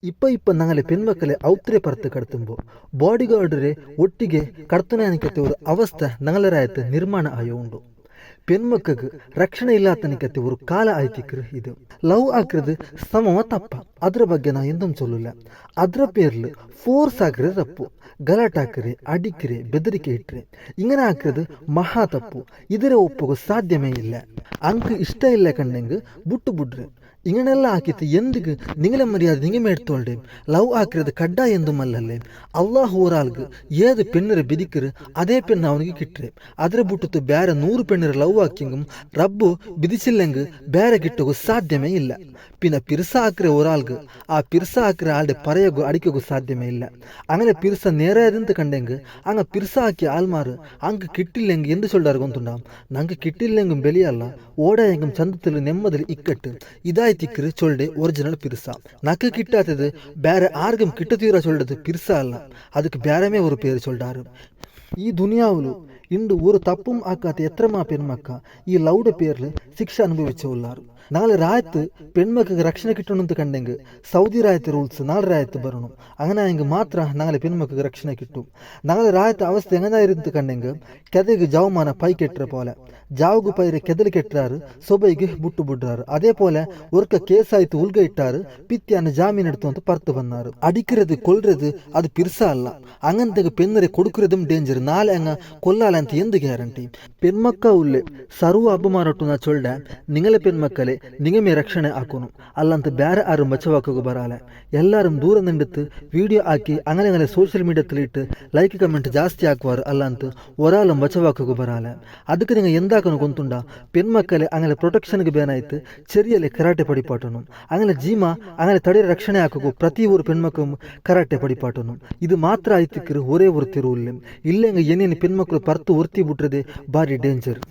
ಇಪ್ಪ ನಂಗಲೆ ಪೆಣ್ಮಕ್ಕಳೆ ಔತ್ರೆ ಪರ್ತು ಕಡ್ತುಂಬು ಬಾಡಿ ಗಾರ್ಡ್ರೆ ಒಟ್ಟಿಗೆ ಕಡ್ತುನಾನಿಕತೆ ಒಂದು ಅವಸ್ಥೆ ನಂಗಲರಾಯತ್ತು ನಿರ್ಮಾಣ ಆಯ ಉಂಡು. ಪೆಣ್ಮಕ್ಕಗ್ ರಕ್ಷಣೆ ಇಲ್ಲಾತನಿಕತೆ ஒரு ಕಾಲ ಆಯ್ತಿಕ್ರು ಇದು ಲವ್ ಆಕ್ರದು ಸಮವ ತಪ್ಪ ಅದ್ರ ಬಗ್ಗೆ ನಾ ಎಂದಂ சொல்லல. ಅದ್ರ ಪೇರ್ಲು ಫೋರ್ಸ್ ಆಕ್ರೆ ತಪ್ಪು, ಗಲಾಟಾಕ್ರೆ ಅಡಿಕ್ರೆ ಬೆದರಿಕೆ ಇಟ್ರೆ ಇಂಗನೆ ಆಕ್ರದು ಮಹಾ ತಪ್ಪು. ಇದರ ಒಪ್ಪುಗು ಸಾಧ್ಯವೇ ಇಲ್ಲ. ಅಂಕ್ ಇಷ್ಟ ಇಲ್ಲ ಕಂಡೆಂಗ್ ಬುಟ್ಟು ಬುಡ್ರೆ ഇങ്ങനെല്ലാം ആക്കിയിട്ട് എന്തിക്ക് നിങ്ങളെ മര്യാദ നിങ്ങൾ മേടിത്തോണ്ടേ. ലവ് ആക്കരുത് കഡ്ഡ എന്തും അല്ലല്ലേ. അള്ളാഹു ഒരാൾക്ക് ഏത് പെണ്ണിരെ വിധിക്കര് അതേ പെണ്ണ് അവനിക്ക് കിട്ടേ. അതിരെ ബുട്ടത്ത് ಬೇರೆ 100 പെണ്ണിരെ ലവ് ആക്കിയെങ്കും റബ്ബു വിധിച്ചില്ലെങ്കിൽ ಬೇರೆ കിട്ടുക സാധ്യമേ ഇല്ല. പിന്നെ പിർസ ആക്കರೆ ഒരാൾക്ക് ആ പിർസ ആക്കರೆ ആളുടെ പറയകോ അടിക്കോ സാധ്യമേ ഇല്ല. അങ്ങനെ പിർസ നേരെയതെന്ത് കണ്ടെങ്കിൽ അങ്ങ് പിർസ ആക്കിയ ആൾമാർ അങ്ങ് കിട്ടില്ലെങ്കിൽ എന്ത് ചൊല്ലാറ് കൊണ്ടുണ്ടാവും. ഞങ്ങൾക്ക് കിട്ടിയില്ലെങ്കും ബലിയല്ല ഓടായെങ്കും ചന്തത്തിൽ നെമ്മതിൽ ഇക്കട്ട് ഇതായി ತಿಕ್ಕರು ಚೊಲ್ಡೆ ಒರಿಜಿನಲ್ ಪಿರ್ಸ. ನಕ್ಕೆ ಕಿಟ್ಟಾತದು ಬೇರೆ ಆರ್ಗಂ ಕಿಟ್ಟತೀರ ಚೊಲ್ಲದು ಪಿರ್ಸ ಅಲ್ಲ, ಅದಕ್ಕೆ ಬೇರೆಮೇ ஒரு பேர் சொல்றாரு. ఈ దునియావులు ఇండు ஒரு తప్పుం ఆకాత ఎత్రమా పెన్మక్క ఈ లౌడ పేర్లు శిక్ష అనుభవించే ఉన్నారు. ನಾಳೆ ರಾಯತ್ ಪೆಣ್ಮಕ್ಕಿಗೆ ರಕ್ಷಣೆ ಕಿಟ್ಟಣಂತ ಕಂಡೆಂಗೆ ಸೌದಿ ರಾಯತ್ ರೂಲ್ಸ್ ನಾಳೆ ರಾಯತ್ ಬರೋಣ അങ്ങനെ ಹೆಂಗೆ ಮಾತ್ರ ನಾಳೆ ಪೆಣ್ಮಕ್ಕಿಗೆ ರಕ್ಷಣೆ ಕಿಟ್ಟು. ನಾಳೆ ರಾಯತ್ ಅವಸ್ಥೆ ಹೆಂಗದಾಯಿರಂತ ಕಂಡೆಂಗೆ ಕೆದೆಗೆ ಜವಮಾನ ಪೈ ಕೆಟ್ಟರೆ പോലെ ಜಾವುಗು ಪೈರೆ ಕೆದಲು ಕೆಟ್ಟರಾರು ಸೊಬೈಗೆ ಬುಟ್ಟು ಬುಡ್ರಾರು. അതേ പോലെ ഒർക്ക കേസായിട്ട് ഉൽഗ ഇട്ടാറ് പിത്യാന് ജാമീൻ എടുത്തു ಅಂತ ಪರ್ತು ಬಂದಾರು. ಅಡಿಕ್கிறது ಕೊಲ್றது ಅದು ಪಿರ್ಸ ಅಲ್ಲ. അങ്ങനത്തെ പെണ്ണരെ കൊടുക്കുന്നതും ಡೇಂಜರ್. ನಾಳೆ ಹಂಗ ಕೊಲ್ಲಾಲ ಅಂತ ಎಂದು ಗ್ಯಾರಂಟಿ. ಪೆಣ್ಮಕ್ಕ ಉಳ್ಳೆ ಸರ್ವ ಅಬ್ಬಮಾರಟ್ಟು ನಾ ಚೊಲ್ಡೆ ನಿಂಗಲೆ ಪೆಣ್ಮಕ್ಕಲೆ ನಿಂಗಮೇ ರಕ್ಷಣೆ ಹಾಕೋನು ಅಲ್ಲಂತ ಬೇರೆ ಆരും ಬಚಾವಾಕೋಗು ಬರಾಲ. ಎಲ್ಲಾരും ದೂರ ನಿಂಡುತ್ತು ವಿಡಿಯೋ ಹಾಕಿ അങ്ങനെ ಸೋಷಿಯಲ್ ಮೀಡಿಯಾದಲ್ಲಿ ಲೈಕ್ ಕಮೆಂಟ್ ಜಾಸ್ತಿ ಹಾಕುವಾರು ಅಲ್ಲಂತ ಒರಾಲಂ ಬಚಾವಾಕೋಗು ಬರಾಲ. ಅದಕ್ಕೆ നിങ്ങൾ എന്താക്കണം കൊണ്ടുണ്ട പെൺമക്കളെ അങ്ങനെ ಪ್ರೊಟೆಕ್ಷನ್ಗೆ ಬೇನಾಯ್ತು ചെറിയಲೆ ಕರಾಟೆ ಪಡಿಪಾಟನು അങ്ങനെ ಜೀಮ അങ്ങനെ ತಡೆ ರಕ್ಷಣೆ ಹಾಕೋಗು ಪ್ರತಿ ಊರು ಪೆಣ್ಮಕ್ಕಳು ಕರಾಟೆ ಪಡಿಪಾಟನು. ಇದು ಮಾತ್ರ ಆಯ್ತಿಕ್ಕರು ಒರೇ ಒರ್ತಿರು ಇಲ್ಲೆಂಗ ಏನೇನು ಪೆಣ್ಮಕ್ಕಳು ಪರ್ತು ಒರ್ತಿ ಬಿಟ್ರದೆ ಭಾರಿ ಡೇಂಜರ್.